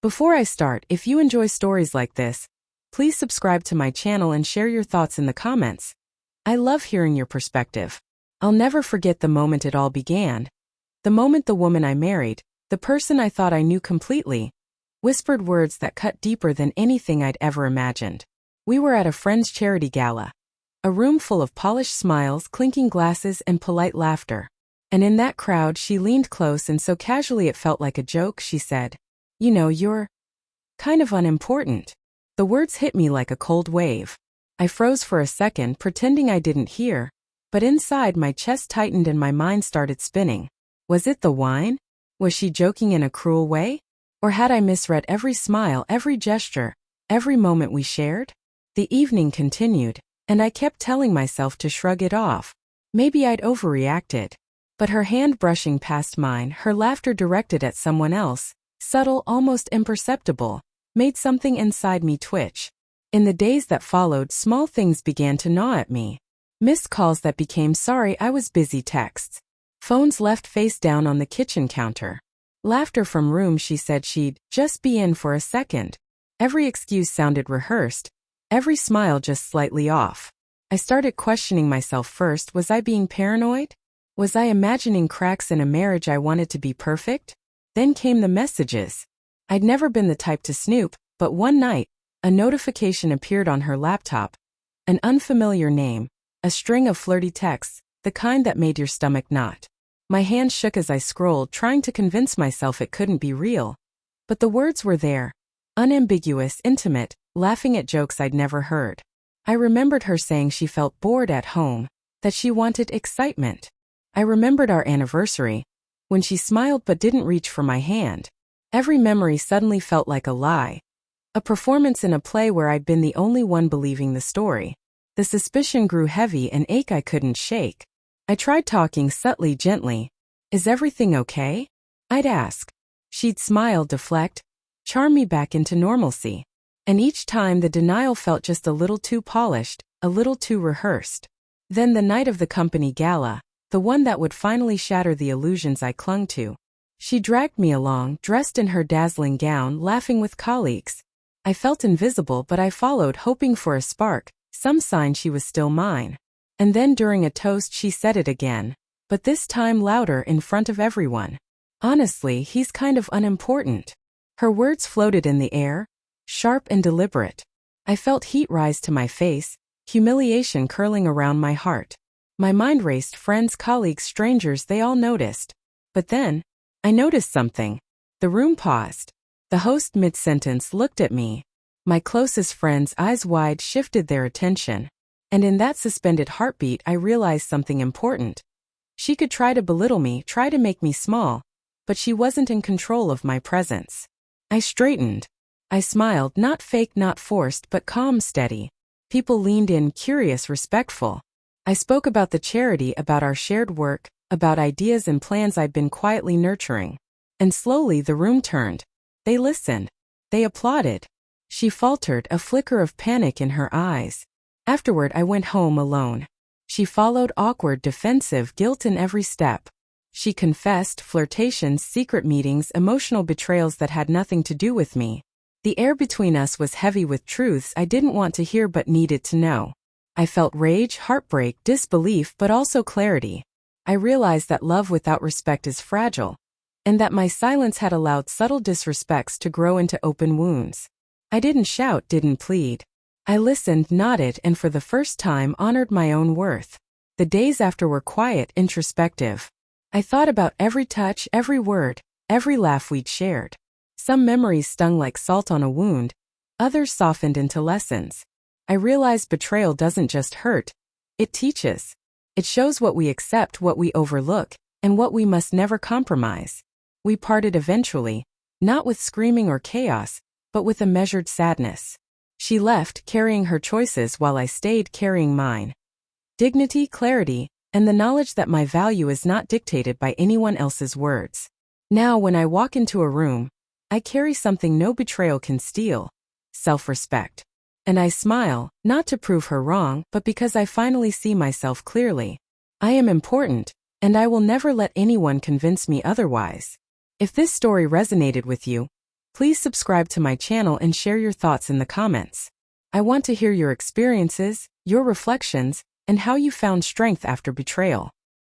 Before I start, if you enjoy stories like this, please subscribe to my channel and share your thoughts in the comments. I love hearing your perspective. I'll never forget the moment it all began. The moment the woman I married, the person I thought I knew completely, whispered words that cut deeper than anything I'd ever imagined. We were at a friend's charity gala. A room full of polished smiles, clinking glasses, and polite laughter. And in that crowd, she leaned close and so casually it felt like a joke, she said, "You know, you're kind of unimportant." The words hit me like a cold wave. I froze for a second, pretending I didn't hear, but inside my chest tightened and my mind started spinning. Was it the wine? Was she joking in a cruel way? Or had I misread every smile, every gesture, every moment we shared? The evening continued, and I kept telling myself to shrug it off. Maybe I'd overreacted. But her hand brushing past mine, her laughter directed at someone else, subtle, almost imperceptible, made something inside me twitch. In the days that followed, small things began to gnaw at me. Missed calls that became "sorry, I was busy" texts. Phones left face down on the kitchen counter. Laughter from rooms she said she'd just be in for a second. Every excuse sounded rehearsed, every smile just slightly off. I started questioning myself first. Was I being paranoid? Was I imagining cracks in a marriage I wanted to be perfect? Then came the messages. I'd never been the type to snoop, but one night, a notification appeared on her laptop. An unfamiliar name, a string of flirty texts, the kind that made your stomach knot. My hand shook as I scrolled, trying to convince myself it couldn't be real. But the words were there. Unambiguous, intimate, laughing at jokes I'd never heard. I remembered her saying she felt bored at home, that she wanted excitement. I remembered our anniversary, when she smiled but didn't reach for my hand. Every memory suddenly felt like a lie. A performance in a play where I'd been the only one believing the story. The suspicion grew heavy, an ache I couldn't shake. I tried talking subtly, gently. "Is everything okay?" I'd ask. She'd smile, deflect, charm me back into normalcy. And each time the denial felt just a little too polished, a little too rehearsed. Then the night of the company gala, the one that would finally shatter the illusions I clung to. She dragged me along, dressed in her dazzling gown, laughing with colleagues. I felt invisible, but I followed, hoping for a spark, some sign she was still mine. And then during a toast she said it again, but this time louder, in front of everyone. "Honestly, he's kind of unimportant." Her words floated in the air, sharp and deliberate. I felt heat rise to my face, humiliation curling around my heart. My mind raced. Friends, colleagues, strangers, they all noticed. But then, I noticed something. The room paused. The host mid-sentence looked at me. My closest friends, eyes wide, shifted their attention. And in that suspended heartbeat I realized something important. She could try to belittle me, try to make me small, but she wasn't in control of my presence. I straightened. I smiled, not fake, not forced, but calm, steady. People leaned in, curious, respectful. I spoke about the charity, about our shared work, about ideas and plans I'd been quietly nurturing. And slowly the room turned. They listened. They applauded. She faltered, a flicker of panic in her eyes. Afterward I went home alone. She followed, awkward, defensive, guilt in every step. She confessed, flirtations, secret meetings, emotional betrayals that had nothing to do with me. The air between us was heavy with truths I didn't want to hear but needed to know. I felt rage, heartbreak, disbelief, but also clarity. I realized that love without respect is fragile, and that my silence had allowed subtle disrespects to grow into open wounds. I didn't shout, didn't plead. I listened, nodded, and for the first time honored my own worth. The days after were quiet, introspective. I thought about every touch, every word, every laugh we'd shared. Some memories stung like salt on a wound, others softened into lessons. I realized betrayal doesn't just hurt, it teaches. It shows what we accept, what we overlook, and what we must never compromise. We parted eventually, not with screaming or chaos, but with a measured sadness. She left, carrying her choices, while I stayed, carrying mine. Dignity, clarity, and the knowledge that my value is not dictated by anyone else's words. Now when I walk into a room, I carry something no betrayal can steal: self-respect. And I smile, not to prove her wrong, but because I finally see myself clearly. I am important, and I will never let anyone convince me otherwise. If this story resonated with you, Please subscribe to my channel and share your thoughts in the comments. I want to hear your experiences, your reflections, and how you found strength after betrayal.